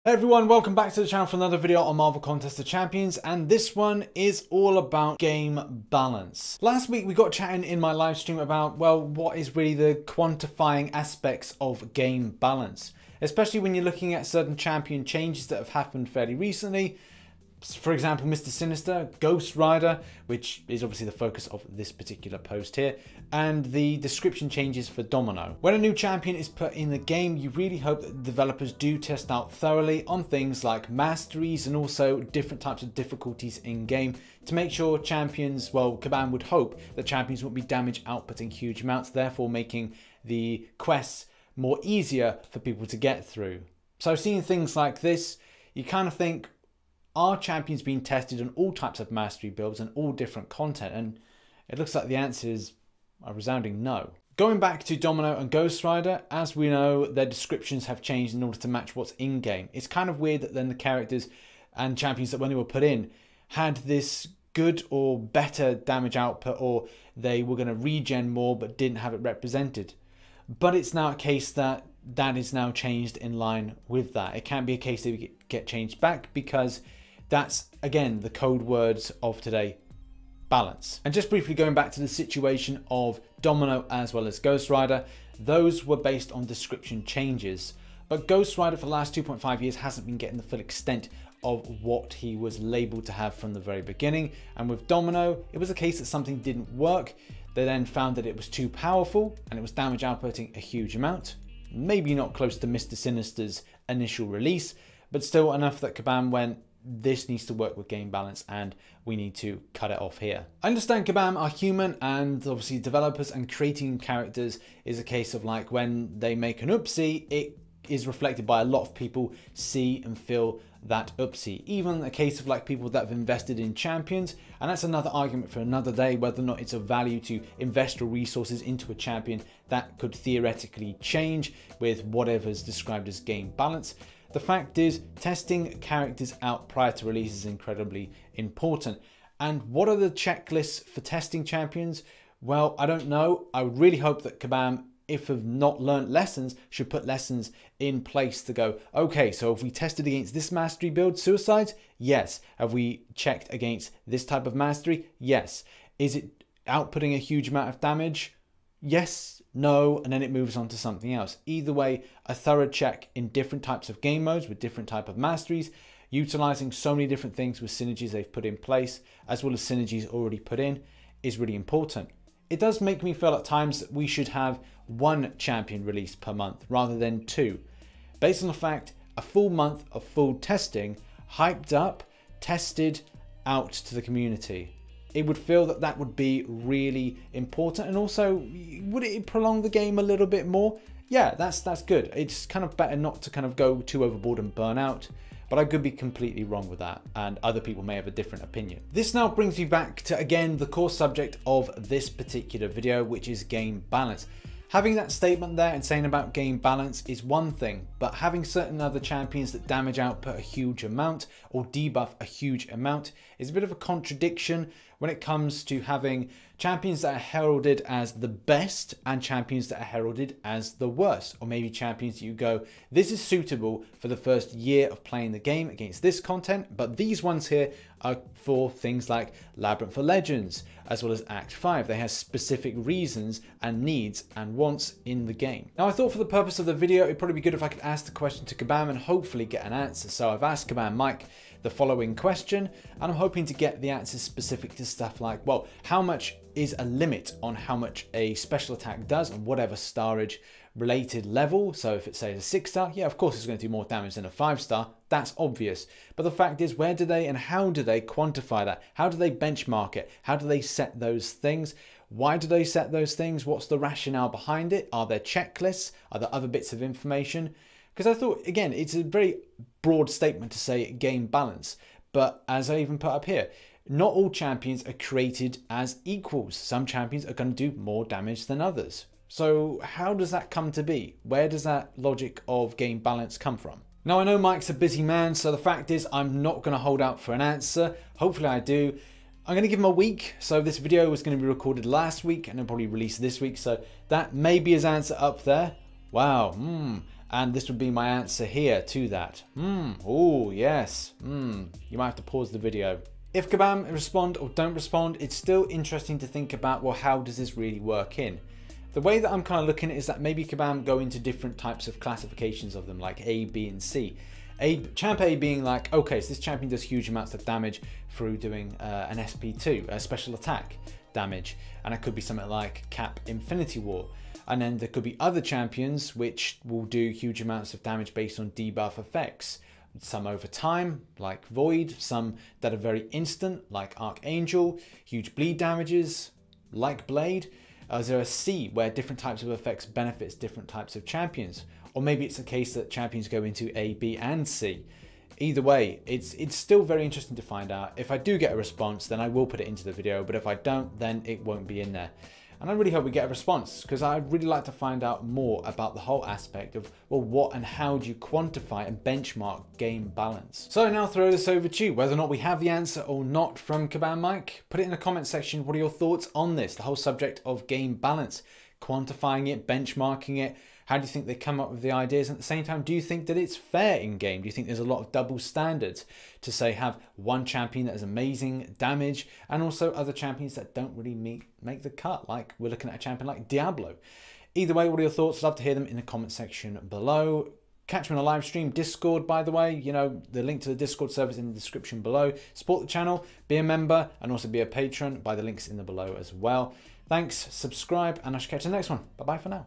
Hey everyone, welcome back to the channel for another video on Marvel Contest of Champions, and this one is all about game balance. Last week we got chatting in my live stream about, well, what is really the quantifying aspects of game balance, especially when you're looking at certain champion changes that have happened fairly recently. For example, Mr. Sinister, Ghost Rider, which is obviously the focus of this particular post here, and the description changes for Domino. When a new champion is put in the game, you really hope that the developers do test out thoroughly on things like masteries and also different types of difficulties in game to make sure champions, well, Kabam would hope that champions won't be damage outputting huge amounts, therefore making the quests more easier for people to get through. So seeing things like this, you kind of think, are champions being tested on all types of mastery builds and all different content? And it looks like the answer is a resounding no. Going back to Domino and Ghost Rider, as we know, their descriptions have changed in order to match what's in-game. It's kind of weird that then the characters and champions that when they were put in had this good or better damage output, or they were going to regen more but didn't have it represented. But it's now a case that that is now changed in line with that. It can't be a case that we get changed back, because that's, again, the code words of today: balance. And just briefly going back to the situation of Domino as well as Ghost Rider, those were based on description changes. But Ghost Rider for the last 2.5 years hasn't been getting the full extent of what he was labeled to have from the very beginning. And with Domino, it was a case that something didn't work. They then found that it was too powerful and it was damage outputting a huge amount. Maybe not close to Mr. Sinister's initial release, but still enough that Kabam went, this needs to work with game balance and we need to cut it off here. I understand Kabam are human, and obviously developers and creating characters is a case of like when they make an oopsie, it is reflected by a lot of people see and feel that oopsie. Even a case of like people that have invested in champions, and that's another argument for another day, whether or not it's of value to invest your resources into a champion that could theoretically change with whatever's described as game balance. The fact is, testing characters out prior to release is incredibly important. And what are the checklists for testing champions? Well, I don't know. I would really hope that Kabam, if have not learned lessons, should put lessons in place to go, okay, so if we tested against this mastery build, suicides? Yes. Have we checked against this type of mastery? Yes. Is it outputting a huge amount of damage? Yes, no, and then it moves on to something else. Either way, a thorough check in different types of game modes with different type of masteries, utilizing so many different things with synergies they've put in place, as well as synergies already put in, is really important. It does make me feel at times that we should have one champion released per month rather than two, based on the fact a full month of full testing, hyped up, tested out to the community. It would feel that that would be really important. And also, would it prolong the game a little bit more? Yeah, that's good. It's kind of better not to kind of go too overboard and burn out. But I could be completely wrong with that, and other people may have a different opinion. This now brings me back to, again, the core subject of this particular video, which is game balance. Having that statement there and saying about game balance is one thing, but having certain other champions that damage output a huge amount or debuff a huge amount is a bit of a contradiction when it comes to having champions that are heralded as the best and champions that are heralded as the worst, or maybe champions you go, this is suitable for the first year of playing the game against this content, but these ones here are for things like Labyrinth for Legends, as well as Act 5. They have specific reasons and needs and wants in the game. Now I thought for the purpose of the video, it'd probably be good if I could ask the question to Kabam and hopefully get an answer. So I've asked Kabam Mike the following question, and I'm hoping to get the answers specific to stuff like, well, how much is a limit on how much a special attack does on whatever starage related level? So if it's say a 6-star, yeah, of course it's going to do more damage than a 5-star. That's obvious. But the fact is, where do they and how do they quantify that? How do they benchmark it? How do they set those things? Why do they set those things? What's the rationale behind it? Are there checklists? Are there other bits of information? Because I thought, again, it's a very broad statement to say game balance. But as I even put up here, not all champions are created as equals. Some champions are going to do more damage than others. So how does that come to be? Where does that logic of game balance come from? Now I know Mike's a busy man, so the fact is I'm not going to hold out for an answer. Hopefully I do. I'm going to give him a week. So this video was going to be recorded last week and then probably released this week. So that may be his answer up there. Wow. And this would be my answer here to that. Oh, yes. You might have to pause the video. If Kabam respond or don't respond, it's still interesting to think about, well, how does this really work in? The way that I'm kind of looking at it is that maybe Kabam go into different types of classifications of them, like A, B, and C. Champ A being like, okay, so this champion does huge amounts of damage through doing an SP2, a special attack damage. And it could be something like Cap Infinity War. And then there could be other champions which will do huge amounts of damage based on debuff effects. Some over time, like Void, some that are very instant, like Archangel, huge bleed damages, like Blade. Is there a C where different types of effects benefits different types of champions? Or maybe it's a case that champions go into A, B, and C. Either way, it's still very interesting to find out. If I do get a response, then I will put it into the video, but if I don't, then it won't be in there. And I really hope we get a response, because I'd really like to find out more about the whole aspect of, well, what and how do you quantify and benchmark game balance? So now throw this over to you, whether or not we have the answer or not from Kabam Mike. Put it in the comment section. What are your thoughts on this? The whole subject of game balance, quantifying it, benchmarking it. How do you think they come up with the ideas? And at the same time, do you think that it's fair in game? Do you think there's a lot of double standards to say have one champion that has amazing damage and also other champions that don't really make the cut? Like we're looking at a champion like Diablo. Either way, what are your thoughts? Love to hear them in the comment section below. Catch me on a live stream, Discord, by the way. You know, the link to the Discord server is in the description below. Support the channel, be a member, and also be a patron by the links in the below as well. Thanks, subscribe, and I shall catch you in the next one. Bye-bye for now.